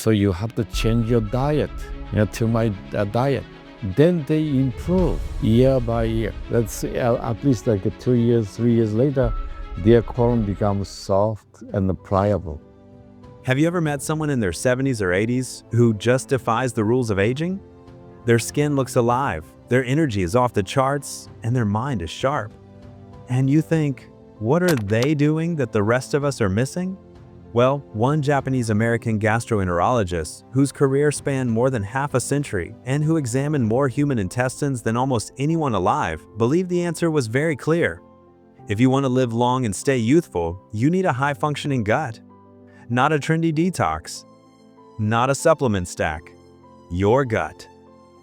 So you have to change your diet, to my diet. Then they improve year by year. Let's say at least like 2 years, 3 years later, their colon becomes soft and pliable. Have you ever met someone in their 70s or 80s who just defies the rules of aging? Their skin looks alive, their energy is off the charts, and their mind is sharp. And you think, what are they doing that the rest of us are missing? Well, one Japanese-American gastroenterologist, whose career spanned more than half a century and who examined more human intestines than almost anyone alive, believed the answer was very clear. If you want to live long and stay youthful, you need a high-functioning gut. Not a trendy detox. Not a supplement stack. Your gut.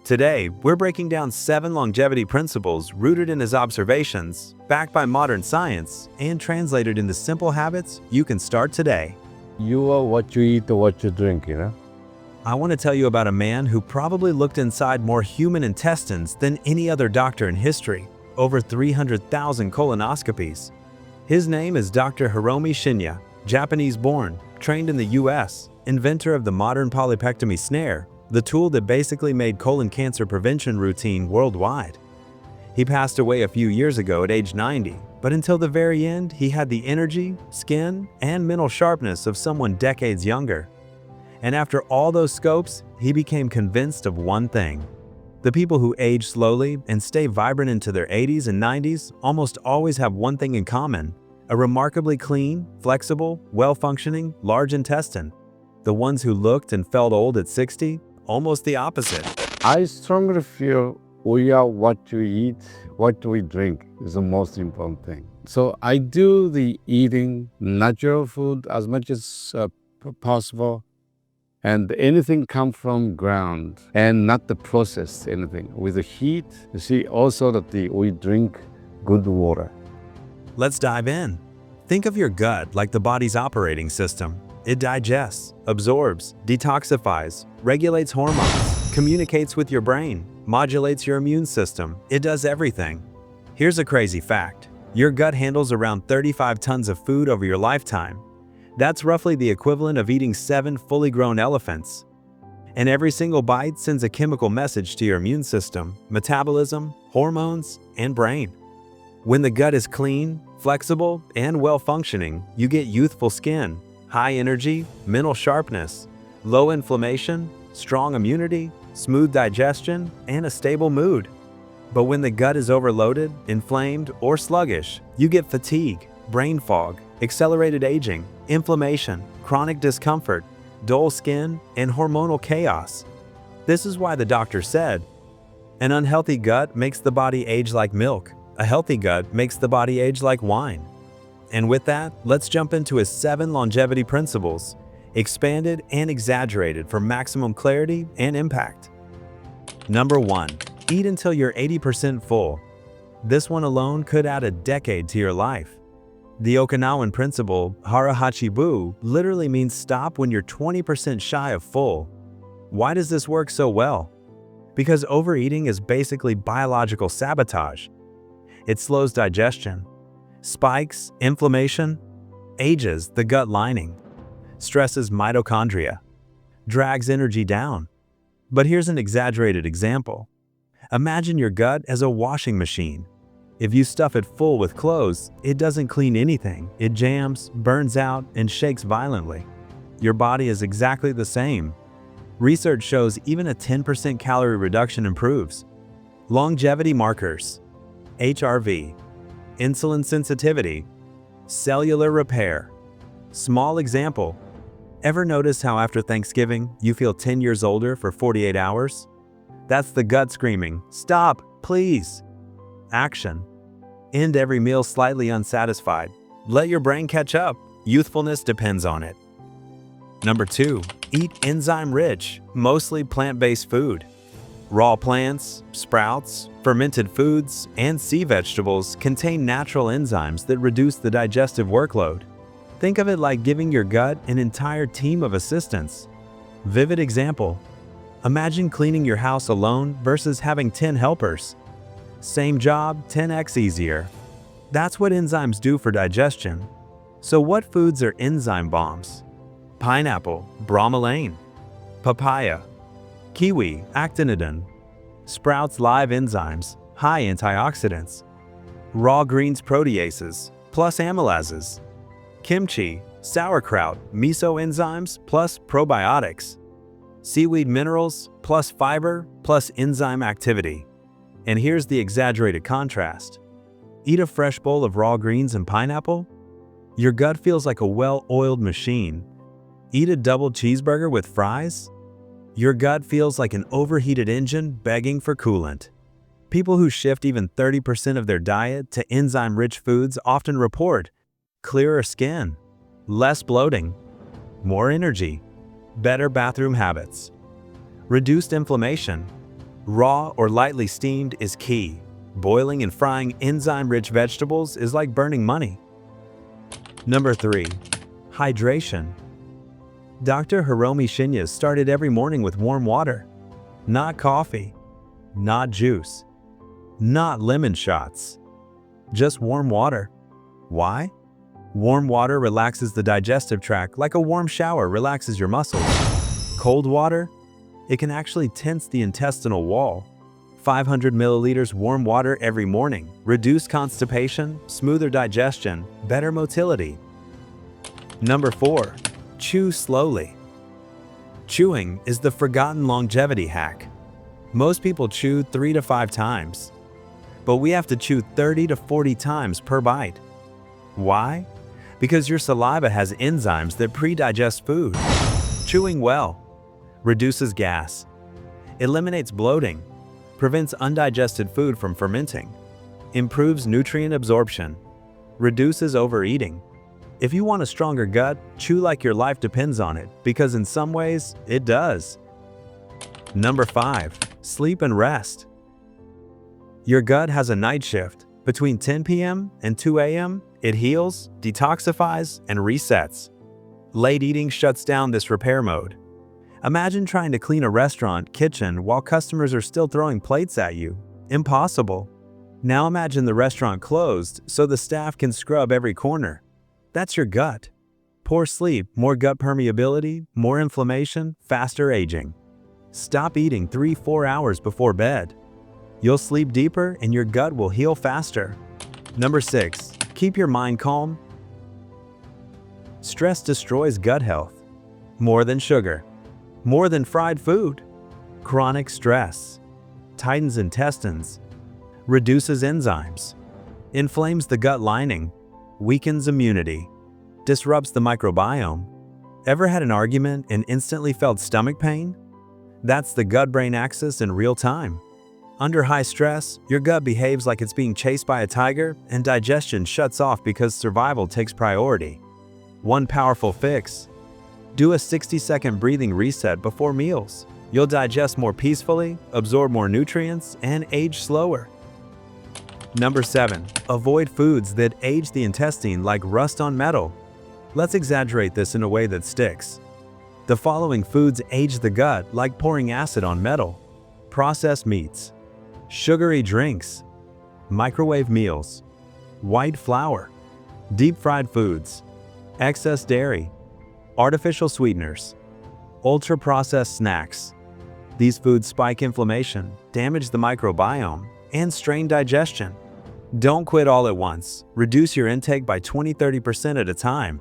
Today, we're breaking down 7 longevity principles rooted in his observations, backed by modern science, and translated into simple habits you can start today. You are what you eat or what you drink, I want to tell you about a man who probably looked inside more human intestines than any other doctor in history, over 300,000 colonoscopies. His name is Dr. Hiromi Shinya, Japanese-born, trained in the US, inventor of the modern polypectomy snare, the tool that basically made colon cancer prevention routine worldwide. He passed away a few years ago at age 90, but until the very end, he had the energy, skin, and mental sharpness of someone decades younger. And after all those scopes, he became convinced of one thing. The people who age slowly and stay vibrant into their 80s and 90s almost always have one thing in common: a remarkably clean, flexible, well-functioning, large intestine. The ones who looked and felt old at 60, almost the opposite. I strongly feel we are what we eat, what we drink is the most important thing. So I do the eating natural food as much as possible, and anything come from ground and not the processed anything. With the heat, you see also that we drink good water. Let's dive in. Think of your gut like the body's operating system. It digests, absorbs, detoxifies, regulates hormones, communicates with your brain, modulates your immune system. It does everything. Here's a crazy fact. Your gut handles around 35 tons of food over your lifetime. That's roughly the equivalent of eating 7 fully grown elephants. And every single bite sends a chemical message to your immune system, metabolism, hormones, and brain. When the gut is clean, flexible, and well-functioning, you get youthful skin, high energy, mental sharpness, low inflammation, strong immunity, smooth digestion, and a stable mood. But when the gut is overloaded, inflamed, or sluggish, you get fatigue, brain fog, accelerated aging, inflammation, chronic discomfort, dull skin, and hormonal chaos. This is why the doctor said, an unhealthy gut makes the body age like milk. A healthy gut makes the body age like wine. And with that, let's jump into his 7 longevity principles, expanded and exaggerated for maximum clarity and impact. Number 1. Eat until you're 80% full. This one alone could add a decade to your life. The Okinawan principle, hara hachibu, literally means stop when you're 20% shy of full. Why does this work so well? Because overeating is basically biological sabotage. It slows digestion, spikes inflammation, ages the gut lining, stresses mitochondria, drags energy down. But here's an exaggerated example. Imagine your gut as a washing machine. If you stuff it full with clothes, it doesn't clean anything. It jams, burns out, and shakes violently. Your body is exactly the same. Research shows even a 10% calorie reduction improves. Longevity markers: HRV, insulin sensitivity, cellular repair. Small example. Ever notice how after Thanksgiving you feel 10 years older for 48 hours? That's the gut screaming, "Stop, please." Action. End every meal slightly unsatisfied. Let your brain catch up. Youthfulness depends on it. Number 2. Eat enzyme-rich, mostly plant-based food. Raw plants, sprouts, fermented foods, and sea vegetables contain natural enzymes that reduce the digestive workload. Think of it like giving your gut an entire team of assistants. Vivid example. Imagine cleaning your house alone versus having 10 helpers. Same job, 10x easier. That's what enzymes do for digestion. So what foods are enzyme bombs? Pineapple, bromelain. Papaya. Kiwi, actinidin. Sprouts live enzymes, high antioxidants. Raw greens proteases, plus amylases. Kimchi, sauerkraut, miso enzymes, plus probiotics. Seaweed minerals, plus fiber, plus enzyme activity. And here's the exaggerated contrast. Eat a fresh bowl of raw greens and pineapple? Your gut feels like a well-oiled machine. Eat a double cheeseburger with fries? Your gut feels like an overheated engine begging for coolant. People who shift even 30% of their diet to enzyme-rich foods often report clearer skin, less bloating, more energy, better bathroom habits, reduced inflammation. Raw or lightly steamed is key. Boiling and frying enzyme-rich vegetables is like burning money. Number 3. Hydration. Dr. Hiromi Shinya started every morning with warm water. Not coffee, not juice, not lemon shots, just warm water. Why? Warm water relaxes the digestive tract like a warm shower relaxes your muscles. Cold water? It can actually tense the intestinal wall. 500 milliliters warm water every morning. Reduce constipation, smoother digestion, better motility. Number 4. Chew slowly. Chewing is the forgotten longevity hack. Most people chew 3 to 5 times, but we have to chew 30 to 40 times per bite. Why? Because your saliva has enzymes that pre-digest food. Chewing well reduces gas, eliminates bloating, prevents undigested food from fermenting, improves nutrient absorption, reduces overeating. If you want a stronger gut, chew like your life depends on it, because in some ways, it does. Number 5. Sleep and rest. Your gut has a night shift. Between 10 p.m. and 2 a.m., it heals, detoxifies, and resets. Late eating shuts down this repair mode. Imagine trying to clean a restaurant kitchen while customers are still throwing plates at you. Impossible. Now imagine the restaurant closed so the staff can scrub every corner. That's your gut. Poor sleep, more gut permeability, more inflammation, faster aging. Stop eating 3-4 hours before bed. You'll sleep deeper and your gut will heal faster. Number 6. Keep your mind calm. Stress destroys gut health. More than sugar. More than fried food. Chronic stress tightens intestines, reduces enzymes, inflames the gut lining, weakens immunity, disrupts the microbiome. Ever had an argument and instantly felt stomach pain? That's the gut-brain axis in real time. Under high stress, your gut behaves like it's being chased by a tiger, and digestion shuts off because survival takes priority. One powerful fix: do a 60-second breathing reset before meals. You'll digest more peacefully, absorb more nutrients, and age slower. Number 7. Avoid foods that age the intestine like rust on metal. Let's exaggerate this in a way that sticks. The following foods age the gut like pouring acid on metal: processed meats, sugary drinks, microwave meals, white flour, deep-fried foods, excess dairy, artificial sweeteners, ultra-processed snacks. These foods spike inflammation, damage the microbiome, and strain digestion. Don't quit all at once. Reduce your intake by 20-30% at a time.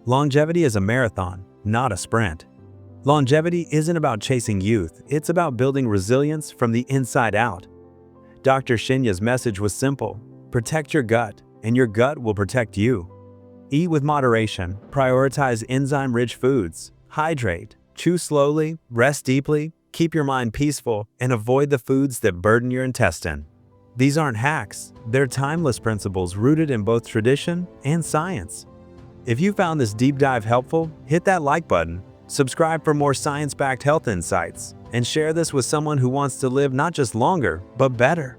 Longevity is a marathon, not a sprint. Longevity isn't about chasing youth, it's about building resilience from the inside out. Dr. Shinya's message was simple: protect your gut, and your gut will protect you. Eat with moderation, prioritize enzyme-rich foods, hydrate, chew slowly, rest deeply, keep your mind peaceful, and avoid the foods that burden your intestine. These aren't hacks, they're timeless principles rooted in both tradition and science. If you found this deep dive helpful, hit that like button, subscribe for more science-backed health insights, and share this with someone who wants to live not just longer, but better.